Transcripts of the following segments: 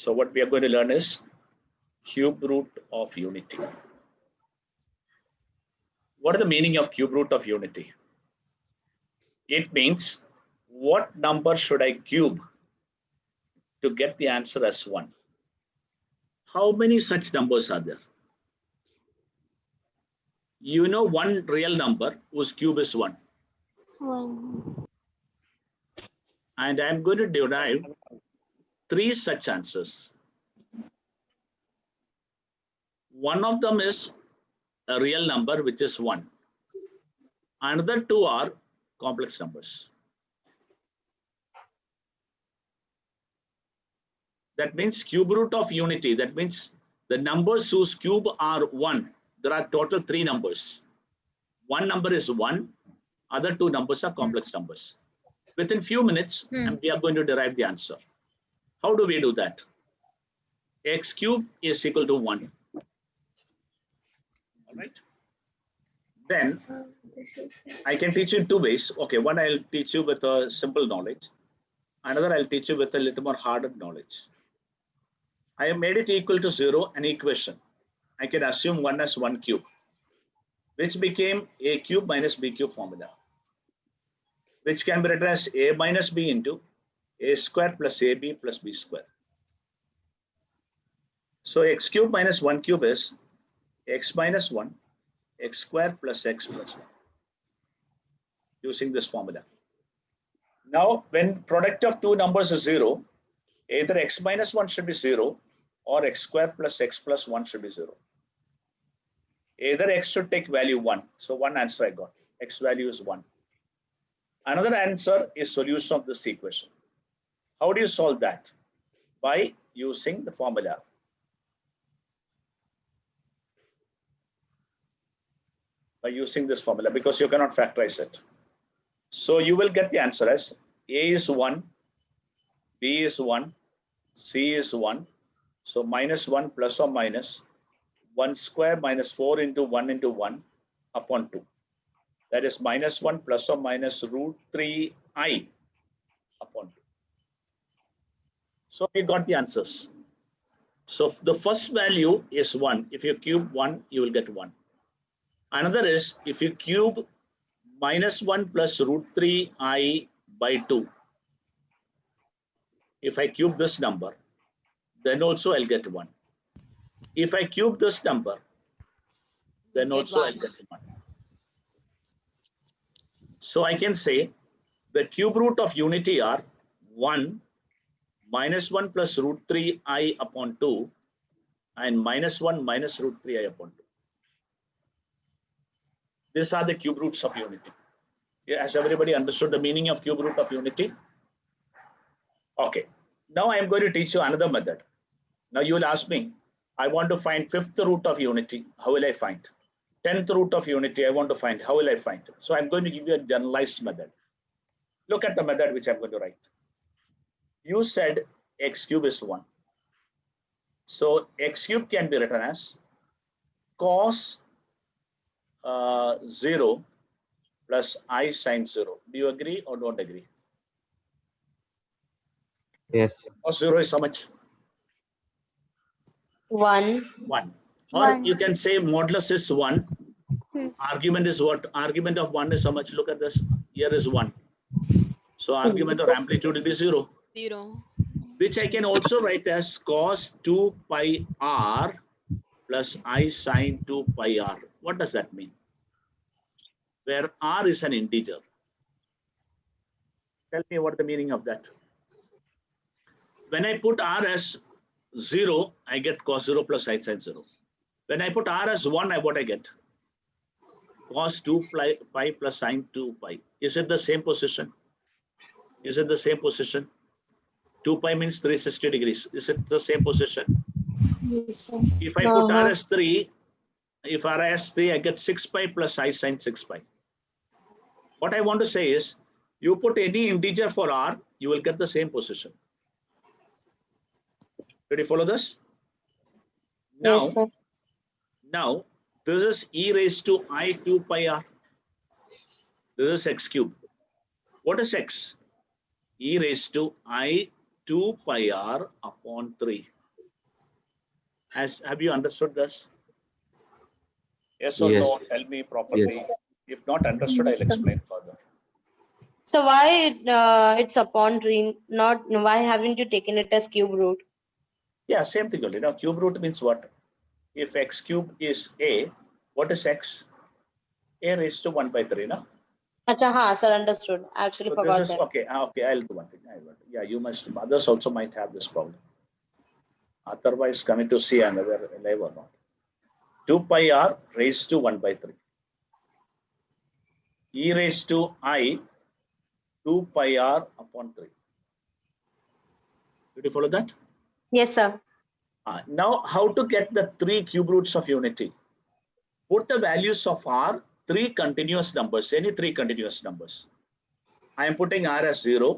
So what we are going to learn is cube root of unity. What is the meaning of cube root of unity? It means what number should I cube to get the answer as 1? How many such numbers are there? You know one real number whose cube is 1. 1. And I'm going to derive 3 such answers. One of them is a real number, which is 1. Another 2 are complex numbers. That means cube root of unity. That means the numbers whose cube are 1. There are total 3 numbers. One number is 1. Other 2 numbers are complex numbers. Within few minutes, we are going to derive the answer. How do we do that? X cube is equal to 1. All right. Then I can teach you in 2 ways. Okay, one I'll teach you with a simple knowledge. Another I'll teach you with a little more harder knowledge. I have made it equal to 0, an equation. I can assume 1 as 1 cube, which became a cube minus b cube formula, which can be written as a minus b into a square plus ab plus b square. So x cube minus 1 cube is x minus 1, x square plus x plus 1, using this formula. Now, when product of 2 numbers is 0, either x minus 1 should be 0 or x square plus x plus 1 should be 0. Either x should take value 1. So one answer I got. X value is 1. Another answer is solution of this equation. How do you solve that? By using the formula. By using this formula, because you cannot factorize it. So you will get the answer as A is 1, B is 1, C is 1. So minus 1 plus or minus 1 square minus 4 into 1 upon 2. That is minus 1 plus or minus root 3i upon 2. So we got the answers. So the first value is 1. If you cube 1, you will get 1. Another is if you cube minus 1 plus root 3i by 2. If I cube this number, then also I'll get 1. If I cube this number, then also I'll get 1. So I can say the cube root of unity are 1 minus 1 plus root 3i upon 2 and minus 1 minus root 3i upon 2. These are the cube roots of unity. Has everybody understood the meaning of cube root of unity? Okay. Now I am going to teach you another method. Now you will ask me, I want to find 5th root of unity. How will I find? 10th root of unity, I want to find. How will I find? So I'm going to give you a generalized method. Look at the method which I'm going to write. You said x cube is 1. So x cube can be written as cos 0 plus I sine 0. Do you agree or don't agree? Yes. Cos 0 is how much? 1. 1. Or you can say modulus is 1. Argument is what? Argument of 1 is how much? Look at this. Here is 1. So argument or amplitude will be 0. 0. Which I can also write as cos 2 pi r plus I sine 2 pi r. What does that mean? Where r is an integer. Tell me what the meaning of that. When I put r as 0, I get cos 0 plus I sine 0. When I put r as 1, what I get? Cos 2 pi plus sine 2 pi. Is it the same position? Is it the same position? 2 pi means 360 degrees. Is it the same position? Yes, If I put r as 3, if r as 3, I get 6 pi plus I sine 6 pi. What I want to say is, you put any integer for r, you will get the same position. Did you follow this? Now, yes, sir. now this is e raised to I 2 pi r. This is x cube. What is x? E raised to I 2 pi r upon 3. Have you understood this? Yes or Yes. no? Tell me properly. Yes. If not understood, I'll explain further. So why it's upon 3? Not why haven't you taken it as cube root? Yeah, same thing only. Now, cube root means what? If x cube is a, what is x? A raised to 1 by 3, no? Acha, ha, sir, understood. I actually So this forgot is that. okay. Okay, I'll do one thing. Yeah, you must. Others also might have this problem. Otherwise, coming to see another live or not. 2 pi r raised to 1 by 3. E raised to I 2 pi r upon 3. Did you follow that? Yes, sir. Now, how to get the 3 cube roots of unity? Put the values of r, 3 continuous numbers, any 3 continuous numbers. I am putting r as 0.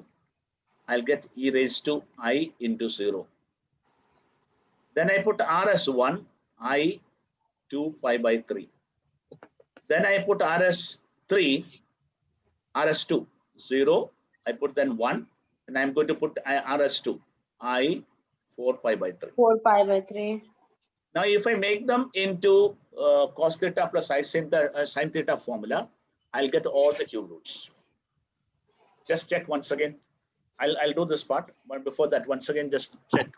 I'll get e raised to I into 0. Then I put r as 1, I 2 pi by 3. Then I put r as 3, r as 2, 0. I put then 1, and I'm going to put r as 2, I 4 pi by 3. 4 pi by 3. Now, if I make them into cos theta plus sin theta formula, I'll get all the cube roots. Just check once again. I'll do this part, but before that, once again, just check.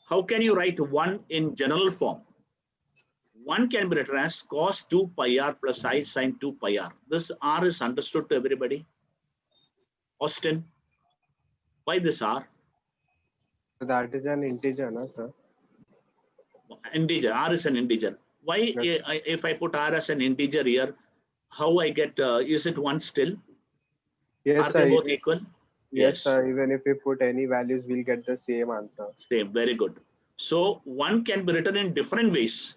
How can you write 1 in general form? 1 can be written as cos 2 pi r plus I sin 2 pi r. This r is understood to everybody. Austin, why this r? That is an integer, no, sir? Integer, r is an integer. Why, Yes. if I put r as an integer here, how I get, is it 1 still? Yes, Are sir. they both equal? Yes, sir. Even if we put any values, we'll get the same answer. Same, very good. So 1 can be written in different ways.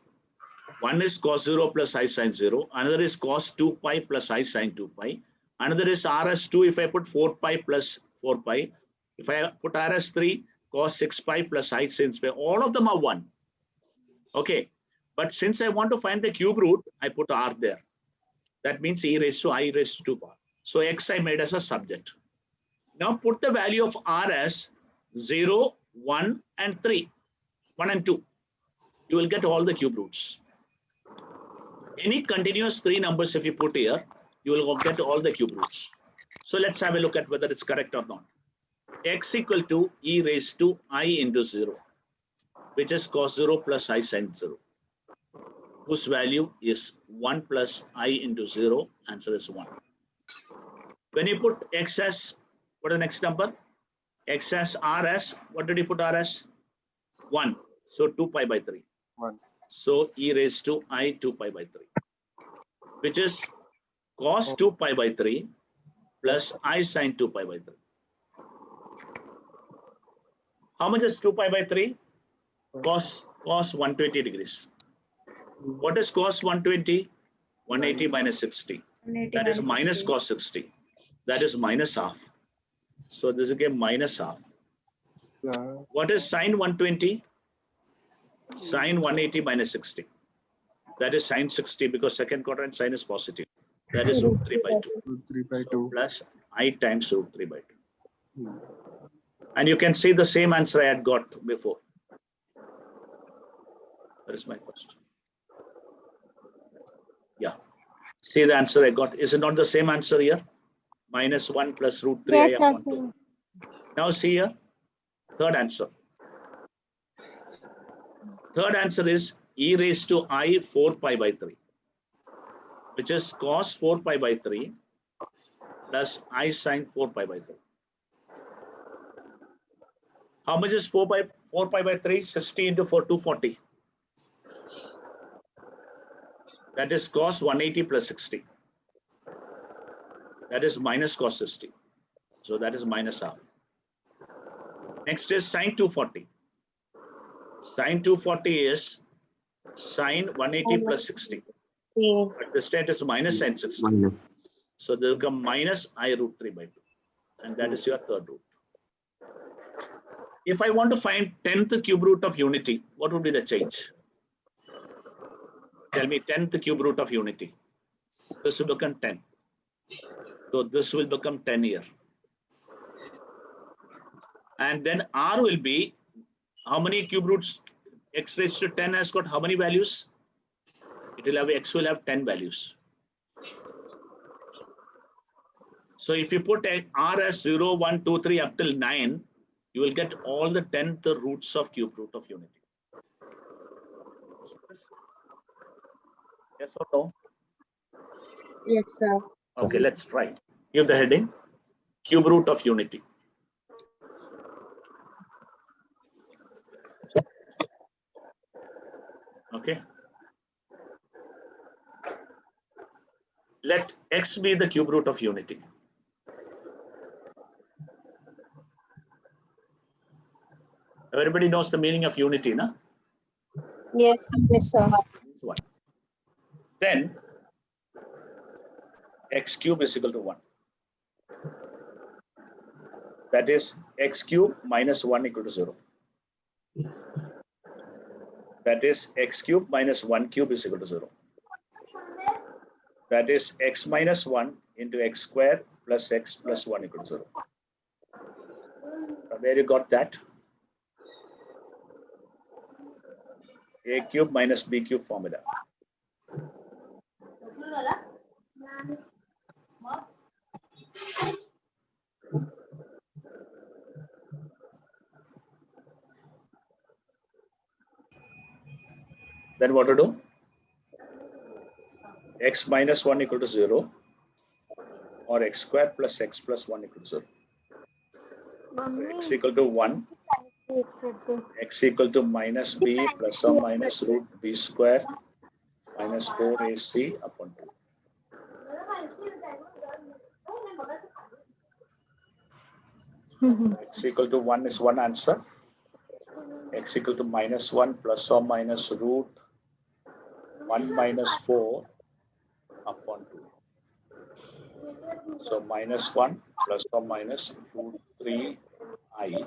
One is cos 0 plus I sin 0. Another is cos 2 pi plus I sin 2 pi. Another is r as 2 if I put 4 pi plus 4 pi. If I put r as 3, cos 6 pi plus I sin pi. All of them are 1. Okay. But since I want to find the cube root, I put r there. That means e raised to I raised to 2 pi. So x I made as a subject. Now put the value of r as 0, 1, and 3. 1 and 2. You will get all the cube roots. Any continuous 3 numbers, if you put here, you will get all the cube roots. So let's have a look at whether it's correct or not. X equal to e raised to I into 0, which is cos 0 plus I sin 0, whose value is 1 plus I into 0. Answer is 1. When you put x as, what is the next number? X as r as, what did you put r as? 1. So 2 pi by 3. 1. So e raised to I 2 pi by 3, which is cos 2 pi by 3 plus I sin 2 pi by 3. How much is 2 pi by 3? Cos 120 degrees. What is cos 120? 180 minus 60. That is minus cos 60. That is minus half. So this again minus half. What is sin 120? Sin 180 minus 60. That is sin 60 because second quadrant sin is positive. That is root 3 by 2. Root 3 by So 2. plus I times root 3 by 2. And you can see the same answer I had got before. That is my question. Yeah. See the answer I got. Is it not the same answer here? Minus 1 plus root 3 I Yes, upon sir. 2. Now see here. Third answer. Third answer is e raised to I 4 pi by 3, which is cos 4 pi by 3 plus I sin 4 pi by 3. How much is 4 pi by 3? 60 into 4, 240. That is cos 180 plus 60. That is minus cos 60. So that is minus half. Next is sin 240. Sin 240 is sin 180 plus 60. But this state is minus sin 60. Minus. So there will come minus I root 3 by 2. And that is your third root. If I want to find 10th cube root of unity, what would be the change? Tell me 10th cube root of unity. This will become 10. So this will become 10 here. And then R will be, how many cube roots? X raised to 10 has got how many values? It will have, X will have 10 values. So if you put R as 0, 1, 2, 3 up till 9, you will get all the 10th roots of cube root of unity. Yes or no? Yes, sir. Okay, let's try. Give the heading, cube root of unity. Okay. Let X be the cube root of unity. Everybody knows the meaning of unity, na? Yes, yes, sir. One. Then X cube is equal to 1. That is X cube minus 1 equal to 0. That is X cube minus 1 cube is equal to 0. That is X minus 1 into X square plus X plus 1 equal to 0. Where you got that? A cube minus B cube formula. Then what to do? X minus 1 equal to 0 or X square plus X plus 1 equal to 0. X equal to 1. X equal to minus B plus or minus root B square minus 4AC upon 2. X equal to 1 is one answer. X equal to minus 1 plus or minus root 1 minus 4 upon 2. So minus 1 plus or minus root 3I.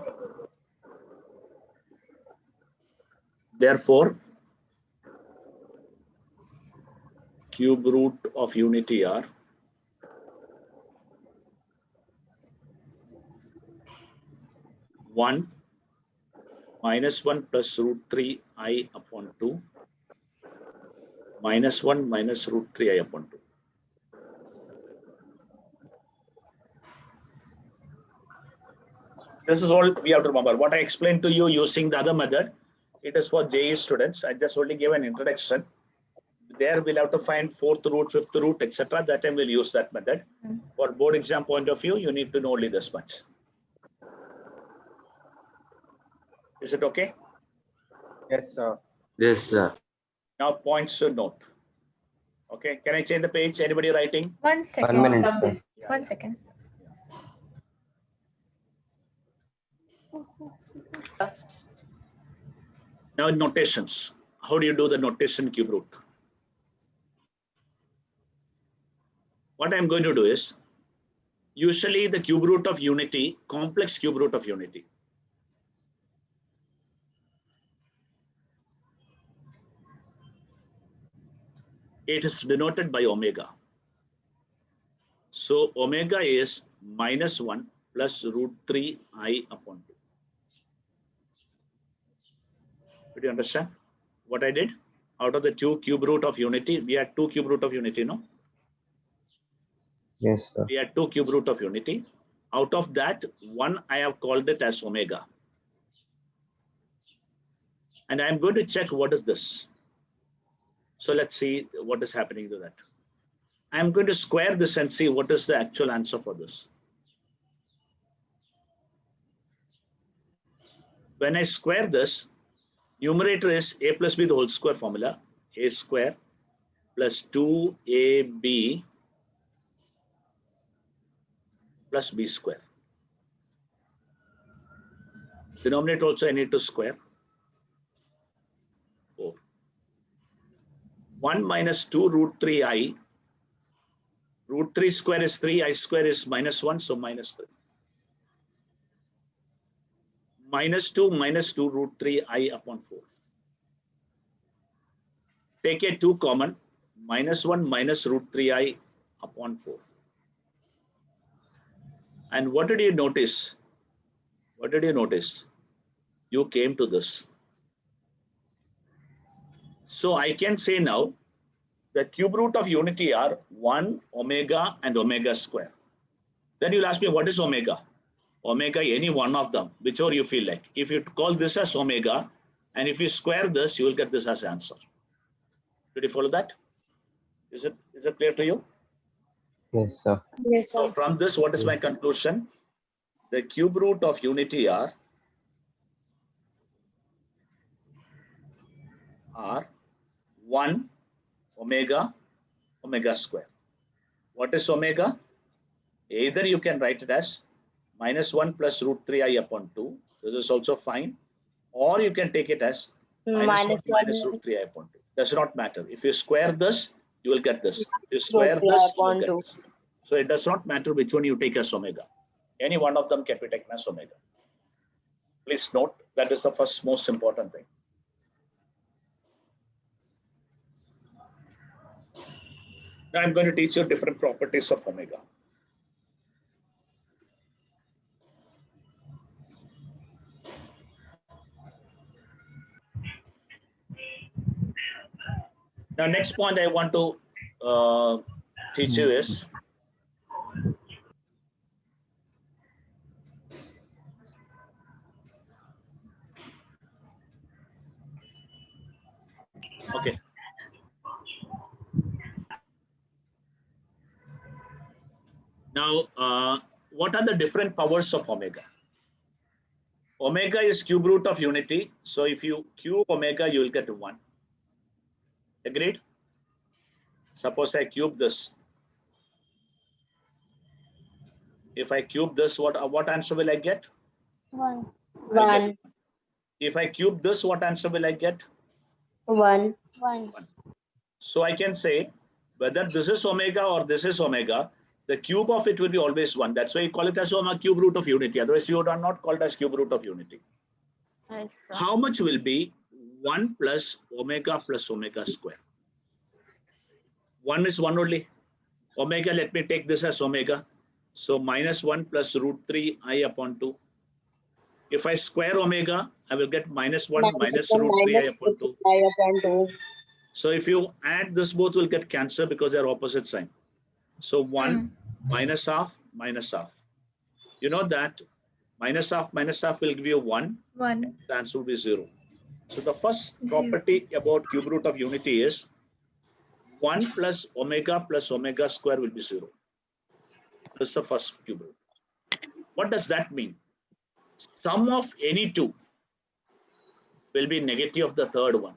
Therefore, cube root of unity are one minus 1 plus root 3I upon 2 minus 1 minus root 3I upon 2. This is all we have to remember. What I explained to you using the other method, it is for JE students. I just only gave an introduction. There we'll have to find fourth root, fifth root, etc. That time we'll use that method. For board exam point of view, you need to know only this much. Is it okay? Yes, sir. Yes, sir. Now points to note. Okay, can I change the page? Anybody writing? 1 second. 1 minute, sir. Yeah, 1 yeah. second. Now notations. How do you do the notation cube root? What I'm going to do is, usually the cube root of unity, complex cube root of unity. It is denoted by omega. So omega is minus 1 plus root 3I upon 2. Did you understand what I did? Out of the two cube root of unity, we had two cube root of unity, no? Yes, sir. We had two cube root of unity. Out of that, one I have called it as omega. And I'm going to check what is this. So let's see what is happening to that. I'm going to square this and see what is the actual answer for this. When I square this, numerator is a plus b the whole square formula, a square plus 2ab plus b square. Denominator also I need to square. 4. 1 minus 2 root 3I. Root 3 square is 3, I square is minus 1, so minus 3. Minus 2 root 3I upon 4. Take a 2 common, minus 1 minus root 3I upon 4. And what did you notice? What did you notice? You came to this. So I can say now the cube root of unity are 1 omega and omega square. Then you'll ask me, what is omega? Omega, any one of them, whichever you feel like. If you call this as omega, and if you square this, you will get this as answer. Did you follow that? Is it clear to you? Yes, sir. Yes, So sir. from this, what is my conclusion? The cube root of unity are 1 omega square. What is omega? Either you can write it as -1 plus root 3i upon 2. This is also fine. Or you can take it as -1 Minus minus 1 root 3i upon 2. Does not matter. If you square this, you will get this. If you root square 3 this, you will upon get 2. this. So it does not matter which one you take as omega. Any one of them can be taken as omega. Please note that is the first most important thing. Now I'm going to teach you different properties of omega. Now, next point I want to teach you is okay. Now, what are the different powers of omega? Omega is cube root of unity. So if you cube omega, you will get 1. Agreed? Suppose I cube this. If I cube this, what answer will I get? 1. 1. If I cube this, what answer will I get? 1. 1. So I can say whether this is omega or this is omega, the cube of it will be always 1. That's why you call it as omega cube root of unity. Otherwise, you are not called as cube root of unity. Yes, sir. How much will be 1 plus omega square? 1 is 1 only. Omega, let me take this as omega. So -1 plus root 3 I upon 2. If I square omega, I will get -1 minus root 3 I upon 2. I upon 2. So if you add this, both will get cancelled because they are opposite sign. So 1 minus half minus half. You know that minus half will give you 1. 1. The answer will be 0. So the first property about cube root of unity is 1 plus omega square will be 0. This is the first cube root. What does that mean? Sum of any two will be negative of the third one.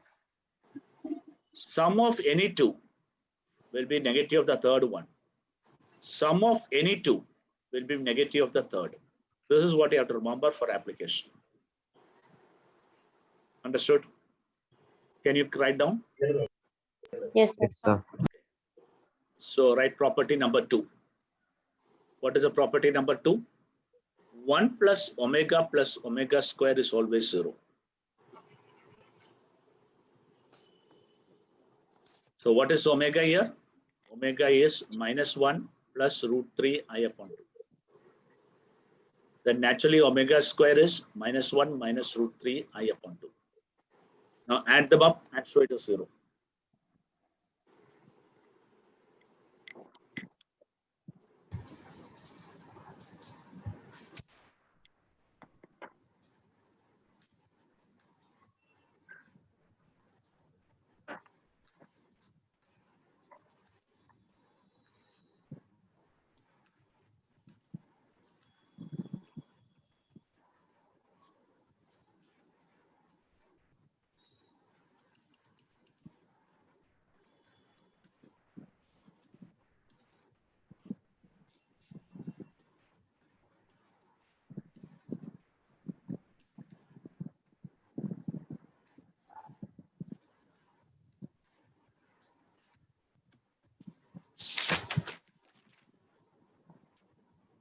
Sum of any two will be negative of the third one. Sum of any two will be negative of the third. This is what you have to remember for application. Understood? Can you write down? Yes, sir. Yes, sir. So write property number 2. What is the property number 2? 1 plus omega square is always 0. So what is omega here? Omega is -1 plus root 3 I upon 2. Then naturally omega square is -1 minus root 3 I upon 2. Now add them up and show it as 0.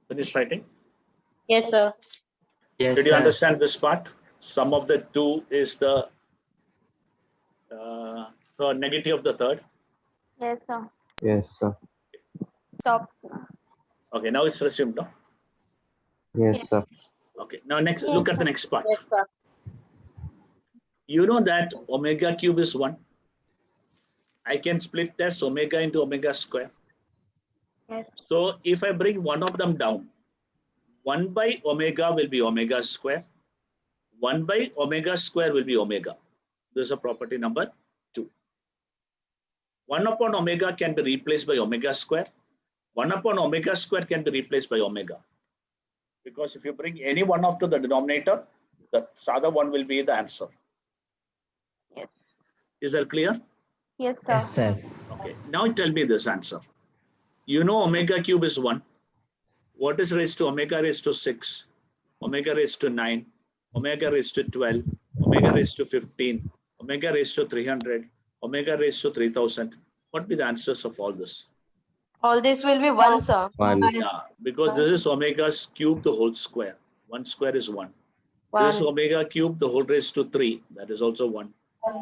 Finish writing? Yes, sir. Yes, Did you sir. understand this part? Sum of the two is the negative of the third. Yes, sir. Yes, sir. Stop. Okay, now it's resumed. No? Yes, sir. Okay. Okay, now next, look at the next part. Yes, sir. You know that omega cube is 1. I can split this omega into omega square. Yes. So if I bring one of them down, 1 by omega will be omega square. 1 by omega square will be omega. This is a property number 2. 1 upon omega can be replaced by omega square. 1 upon omega square can be replaced by omega. Because if you bring any one of to the denominator, the other one will be the answer. Yes. Is that clear? Yes, sir. Yes, sir. Okay, now tell me this answer. You know omega cube is 1. What is raised to omega raised to 6, omega raised to 9, omega raised to 12, omega raised to 15, omega raised to 300, omega raised to 3000? What will be the answers of all this? All this will be 1, sir. 1. Yeah, because this is omega's cube the whole square. 1 square is 1. This is 1. omega cube the whole raised to 3. That is also 1.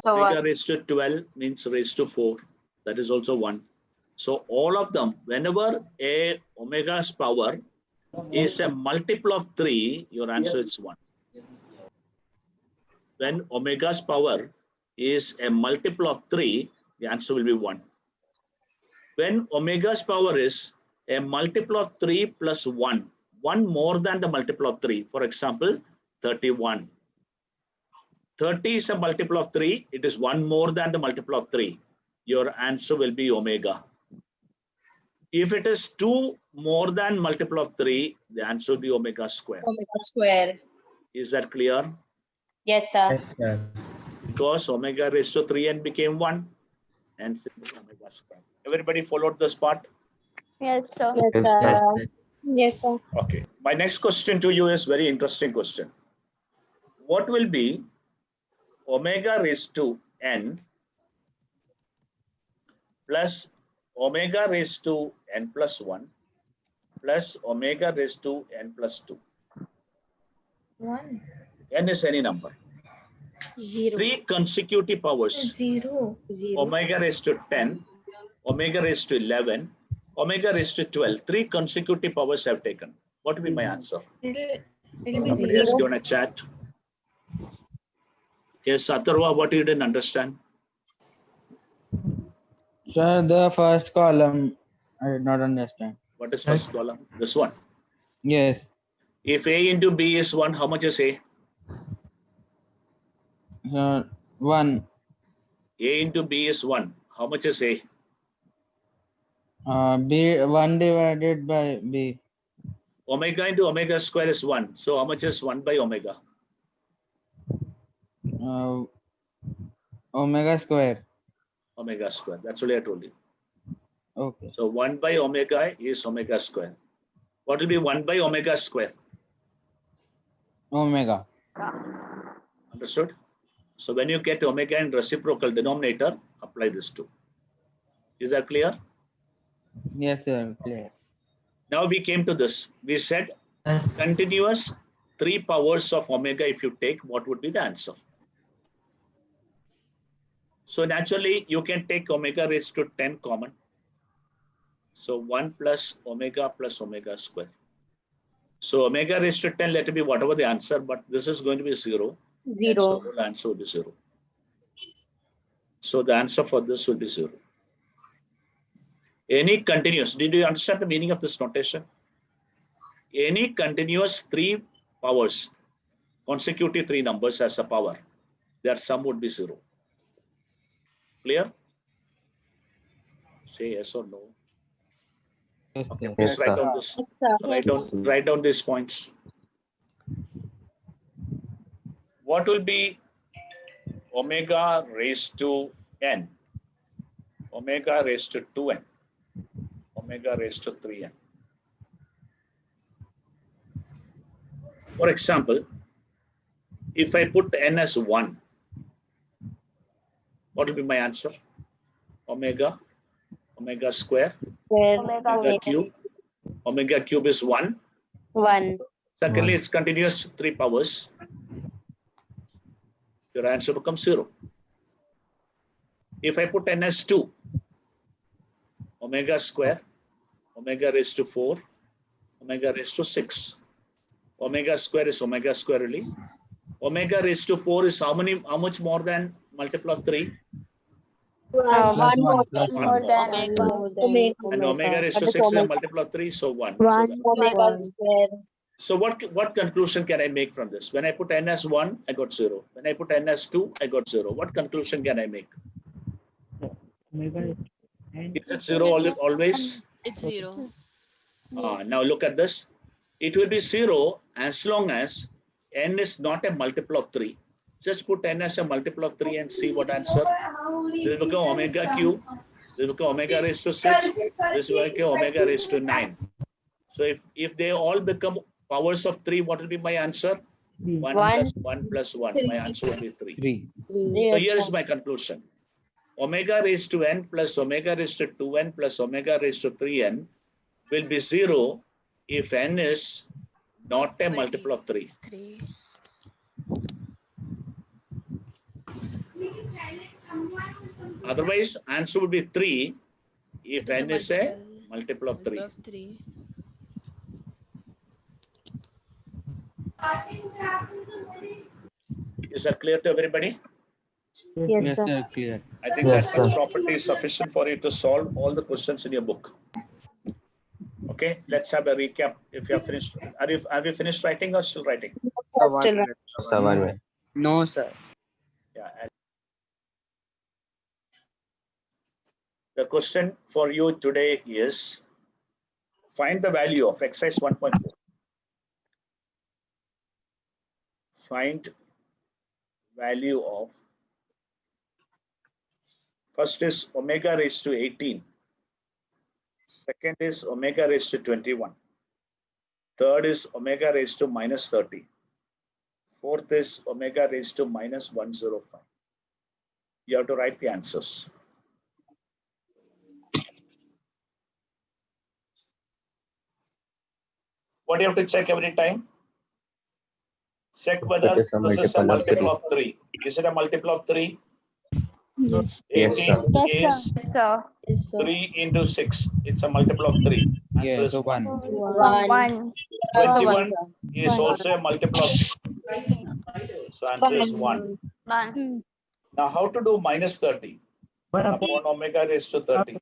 So Omega 1. raised to 12 means raised to 4. That is also 1. So all of them, whenever a omega's power is a multiple of 3, your answer is 1. When omega's power is a multiple of 3, the answer will be 1. When omega's power is a multiple of 3 plus 1, 1 more than the multiple of 3, for example, 31. 30 is a multiple of 3, it is 1 more than the multiple of 3. Your answer will be omega. If it is 2 more than multiple of 3, the answer will be omega square. Omega square. Is that clear? Yes, sir. Yes, sir. Because omega raised to 3n became 1, and omega square. Everybody followed this part? Yes, sir. Yes, Yes, sir. sir. Yes, sir. Okay. My next question to you is very interesting question. What will be omega raised to n plus omega raised to n plus 1 plus omega raised to n plus 2? 1. N is any number. 0. 3 consecutive powers. 0. Omega raised to 10, omega raised to 11, omega raised to 12. 3 consecutive powers have taken. What will be my answer? It'll be Somebody has 0. given a chat. Yes, Atharva, what you didn't understand? Sir, the first column, I did not understand. What is first column? This one. Yes, If A into B is 1, how much is A? sir, 1. A into B is 1. How much is A? B, 1 divided by B. Omega into omega square is 1. So how much is 1 by omega? Omega square. Omega square. That's what I told you. Okay. So 1 by omega is omega square. What will be 1 by omega square? Omega. Understood? So when you get omega in reciprocal denominator, apply this too. Is that clear? Yes, sir. Clear. Now we came to this. We said continuous 3 powers of omega if you take, what would be the answer? So naturally, you can take omega raised to 10 common. So 1 plus omega square. So omega raised to 10, let it be whatever the answer, but this is going to be 0. 0. So the answer will be 0. So the answer for this will be 0. Any continuous, did you understand the meaning of this notation? Any continuous 3 powers, consecutive 3 numbers as a power, their sum would be 0. Clear? Say yes or no. Yes, Okay, sir. please Yes, write sir. down this. Yes, sir. Write down these points. What will be omega raised to n? Omega raised to 2n. Omega raised to 3n. For example, if I put n as 1, what will be my answer? Omega square, Square. omega cube. Omega cube is 1. 1. Secondly, 1. it's continuous 3 powers. Your answer becomes 0. If I put n as 2, omega square, omega raised to 4, omega raised to 6. Omega square is omega square only. Omega raised to 4 is how much more than multiple of 3? One more plus than More than omega. one. And omega raised to That is 6 is a omega. multiple of 3, so 1. One. So, Omega square. so what conclusion can I make from this? When I put n as 1, I got 0. When I put n as 2, I got 0. What conclusion can I make? Is it 0 always? It's 0. Now look at this. It will be 0 as long as n is not a multiple of 3. Just put n as a multiple of 3 and see what answer. This will become omega cube. This will become omega raised to 6. This will become omega raised to 9. So if they all become powers of 3, what will be my answer? 1 plus 1 plus 1. My answer will be 3. 3. So here is my conclusion. Omega raised to n plus omega raised to 2n plus omega raised to 3n will be 0 if n is not a multiple of 3. 3. Otherwise, answer would be 3 if n is a multiple of 3. 3. Is that clear to everybody? Yes, Yes, sir. sir, clear. I think Yes, that much sir. property is sufficient for you to solve all the questions in your book. Okay, let's have a recap. If you have finished, have you finished writing or still writing? Still right. Sir, 1 minute. No, sir. Yeah. The question for you today is find the value of exercise 1.4. Find value of, first is omega raised to 18. Second is omega raised to 21. Third is omega raised to minus 30. Fourth is omega raised to minus 105. You have to write the answers. What do you have to check every time? Check whether It is a this is a multiple multiple of of 3. Is it a multiple of 3? Yes. Yes, 18 sir. is Yes, sir. Yes, sir. 3 into 6. It's a multiple of 3. Answer Yeah, is so 1. One. One. 21 is One. also a multiple of 6. So answer is 1. One. Now how to do minus 30? 1 upon omega raised to 30.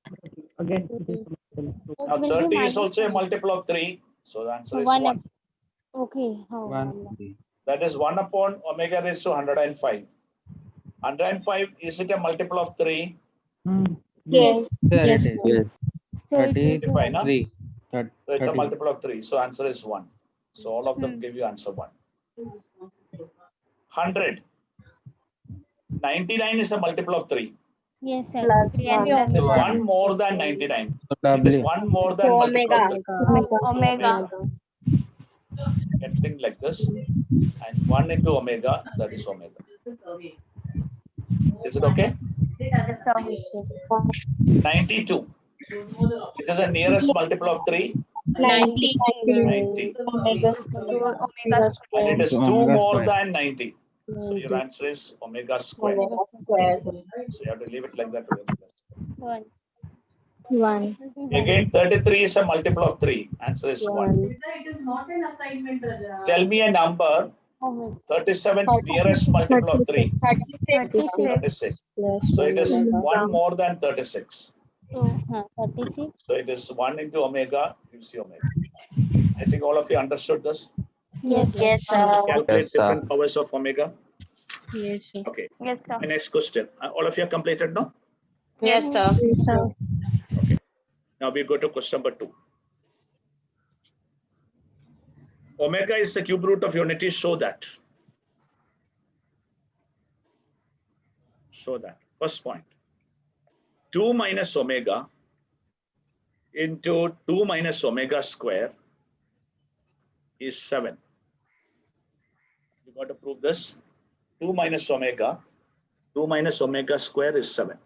Now 30 is also a multiple of 3. So the answer is 1. Okay. 1. That is 1 upon omega raised to 105. 105, is it a multiple of 3? Yes. Sir, it Yes, is. sir. Yes. 25, no? 3. So it's a 30. multiple of 3. So answer is 1. So all of them give you answer 1. 100. 99 is a multiple of 3. Yes, sir. Plus Yes, It's sir. 1 more than 99. So It is doubly. 1 more than multiple of 3. Omega. Anything like this. And 1 into omega, that is omega. Is it okay? Yes, sir. 92. It is the nearest multiple of 3. 90. 90. Omega square. Omega And it is So 2 omega more square. than 90. So your answer is omega square. Omega square. So you have to leave it like that. One. One. Again, 33 is a multiple of 3. Answer is 1. Tell me a number. 37 is nearest multiple of 3. 36. Plus So it is omega. 1 more than 36. 36. So it is 1 into omega gives you omega. I think all of you understood this. Yes. Yes, sir. Calculate Yes, sir. different powers of omega. Yes, sir. Okay. Yes, sir. My next question. All of you are completed now? Yes, sir. Yes, sir. Now we go to question number 2. Omega is the cube root of unity. Show that. Show that. First point. 2 minus omega into 2 minus omega square is 7. You got to prove this. 2 minus omega square is 7.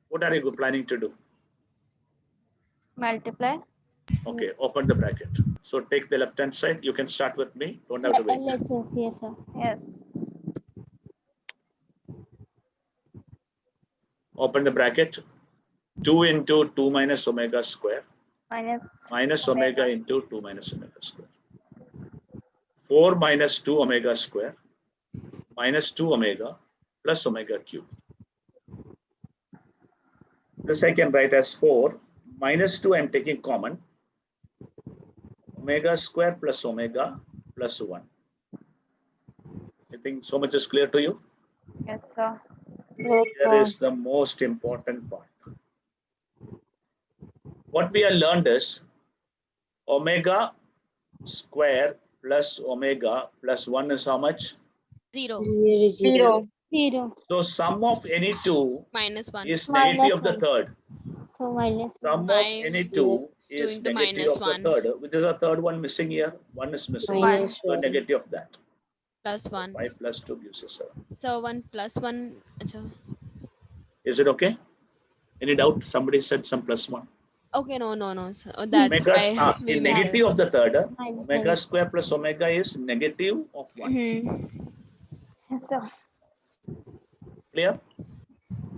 What are you planning to do? Multiply. Okay, open the bracket. So take the left hand side. You can start with me. Don't have to wait. Yes, sir. Yes. Open the bracket. 2 into 2 minus omega square Minus. minus omega into 2 minus omega square. 4 minus 2 omega square minus 2 omega plus omega cube. This I can write as 4 minus 2 I'm taking common. Omega square plus omega plus 1. I think so much is clear to you. Yes, sir. Yes, Here sir. is the most important part. What we have learned is omega square plus omega plus 1 is how much? 0 Zero. 0. So sum of any two minus 1 is Minus negative of the 1. third. So minus 1. Sum of any two 2 is into negative minus of the 1 third. Which is a third one missing here? 1 is missing. Minus So 1. negative of that. plus 1. 5 plus 2 gives us 7. So 1 plus 1. Acha. Is it okay? Any doubt? Somebody said some plus 1. Okay, no. So that Omega we in made negative of the third. Minus Omega 1. square plus omega is negative of 1. Yes, sir. Clear?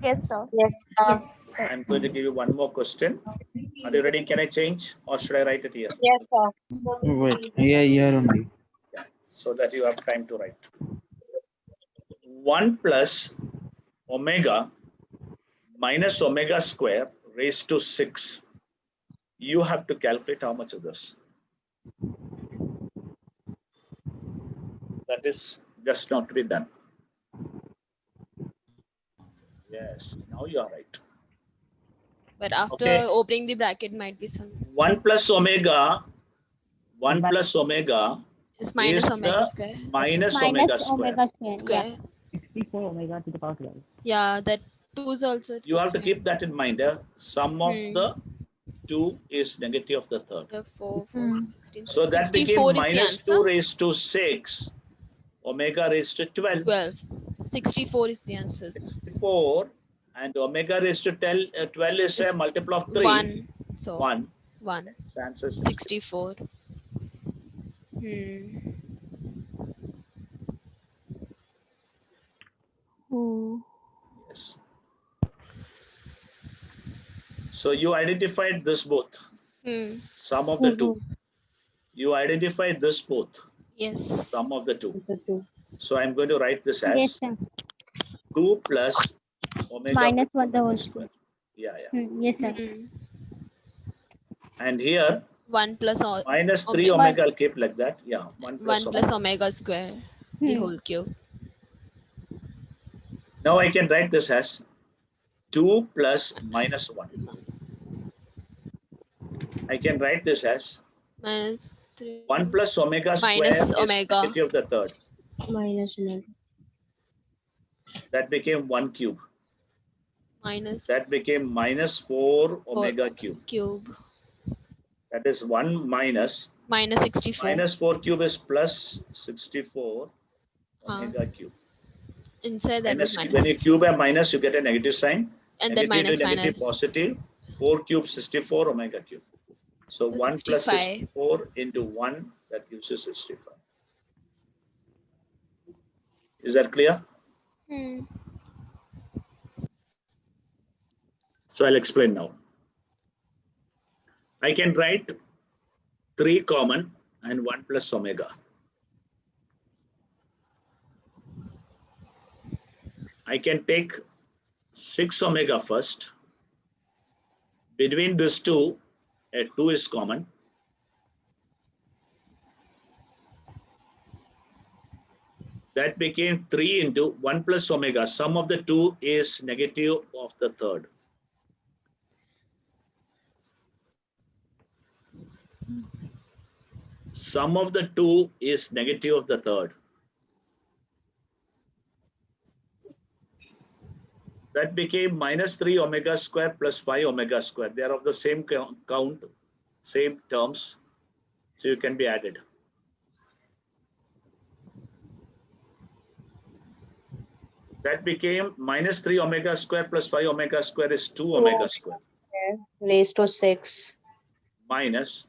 Yes, sir. Yes, sir. Yes, sir. I'm going to give you one more question. Are you ready? Can I change or should I write it here? Yes, sir. Wait, yeah, here only. So that you have time to write. 1 plus omega minus omega square raised to 6. You have to calculate how much is this. That is just not to be done. Yes, now you are right. But after Okay. opening the bracket might be some 1 plus omega is minus is omega the square. minus omega Minus square. omega square. Square. 64 omega to the power 12. Yeah, that 2 is also. You have to 6 keep that in mind. Sum of the 2 is negative of the third. 4, Hmm. 16. So that 64 became is the minus answer. 2 raised to 6. Omega raised to 12. 12. 64 is the answer. 64 and omega raised to 12 is a Is multiple of 3. 1. So 1. 1. The answer is 64. Yes. So you identified this both. Sum of the 2. You identified this both. Yes. Sum of the 2. The 2. So I'm going to write this Yes, as sir. 2 plus omega Minus plus 1 the whole omega square. Yeah. Yes, sir. And here 1 plus minus 3 Omega. omega I'll keep like that. Yeah. 1 plus 1 plus omega square. The whole cube. Now I can write this as 2 plus minus 1. I can write this as Minus 3. 1 plus omega square Minus is omega. negative of the third. Minus 1. That became 1 cube. Minus That became minus 4 omega cube. cube. That is 1 minus. Minus 64. Minus 4 cube is plus 64 omega cube. Inside that was Minus, minus. when you cube a minus, you get a negative sign. And then Negative minus to negative minus. positive. 4 cube 64 omega cube. So So 1 plus 65. 64 into 1, that gives you 65. Is that clear? So I'll explain now. I can write 3 common and 1 plus omega. I can take 6 omega first. Between these two, a 2 is common. That became 3 into 1 plus omega. Sum of the 2 is negative of the third. Sum of the 2 is negative of the third. That became minus 3 omega square plus 5 omega square. They are of the same count, same terms. So you can be added. That became minus 3 omega square plus 5 omega square is 2 omega square. Raised to 6. Minus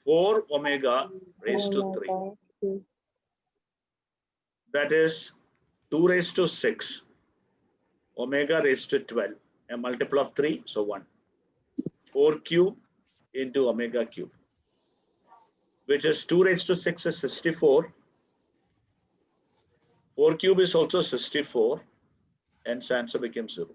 4 omega raised to 3. That is 2 raised to 6. Omega raised to 12. A multiple of 3, so 1. 4 cube into omega cube. Which is 2 raised to 6 is 64. 4 cube is also 64. Hence answer becomes 0.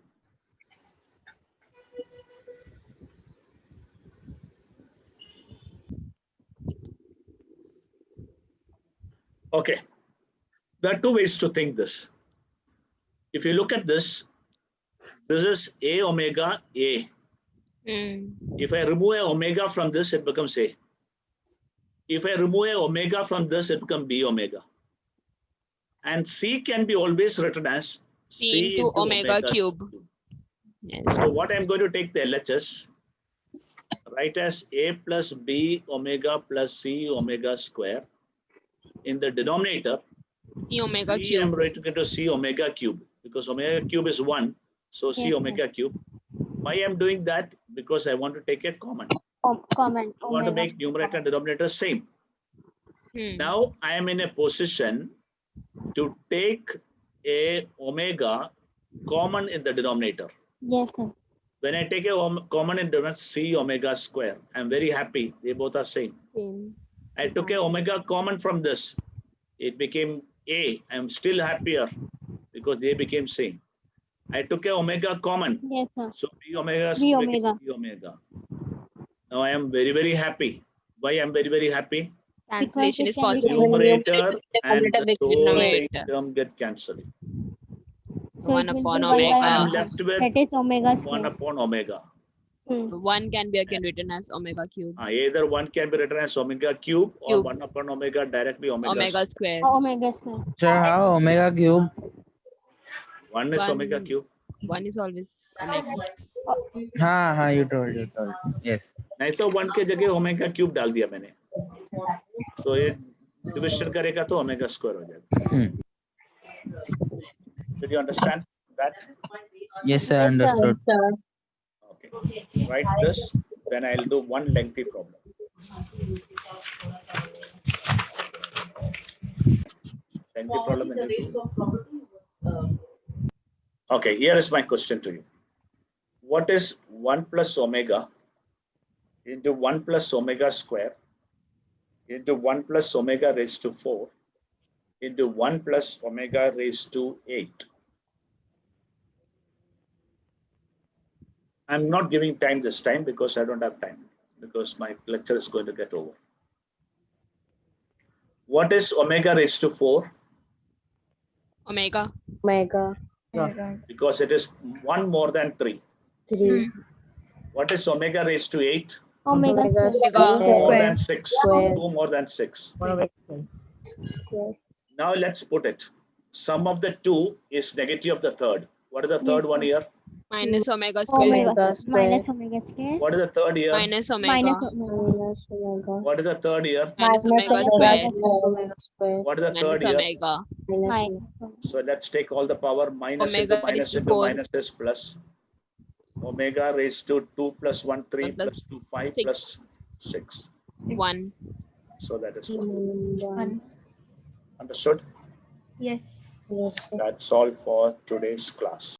Okay. There are two ways to think this. If you look at this, this is A omega A. If I remove a omega from this, it becomes A. If I remove a omega from this, it becomes B omega. And C can be always written as C into omega cube. Yes. So what I'm going to take the LHS, write as A plus B omega plus C omega square. In the denominator, C omega C I'm cube. going to get to C omega cube because omega cube is 1. So C Yes, omega cube. Why I'm doing that? Because I want to take a common. Comment. I want to Omega. make numerator and denominator same. Now I am in a position to take a omega common in the denominator. Yes, sir. When I take a common in denominator, C omega square, I'm very happy. They both are same. I took a omega common from this. It became A. I'm still happier because they became same. I took a omega common. Yes, sir. So B omega B square omega. became B omega. Now I am very, very happy. Why I'm very, very happy? Cancellation is Because it can be possible. Numerator and Denominator the becomes whole numerator. term get cancelled. So One it will upon be omega. I am omega. left with That is omega 1 square. upon omega. One can be again written as omega cube. Either 1 can be written as omega cube or Cube. 1 upon omega directly omega. Omega square. Omega square. Sir, how omega cube? 1 is One. omega cube. One is always omega. You told. Yes. नहीं तो 1 के जगह omega cube डाल दिया मैंने, तो ये division करेगा तो ओमेगा स्क्वायर हो जाएगा. Did you understand that? Yes, sir, understood. Okay. Write this, then I'll do one lengthy problem. Lengthy problem in the Okay, here is my question to you. What is 1 plus omega into 1 plus omega square into 1 plus omega raised to 4 into 1 plus omega raised to 8? I'm not giving time this time because I don't have time, because my lecture is going to get over. What is omega raised to 4? Omega. Omega Because it is 1 more than 3. 3. What is omega raised to 8? Omega square. Omega 2 more Square. than 6. Square. 2 more than 6. Square. Now let's put it. Sum of the 2 is negative of the third. What is the third Yes, one here? Minus omega square. Omega square. Minus omega square. What is the third here? Minus omega. Minus omega. Minus omega. What is the third here? Minus omega square. Minus omega square. What is the Minus third here? omega. Minus Minus. So let's take all the power. Minus Omega into minus raised to into 4. minus is plus. Omega raised to 2 plus 1, 3 1 plus plus 2, 5 6. plus 6. 1. So that is 1. One. Understood? Yes. Yes, sir. That's all for today's class.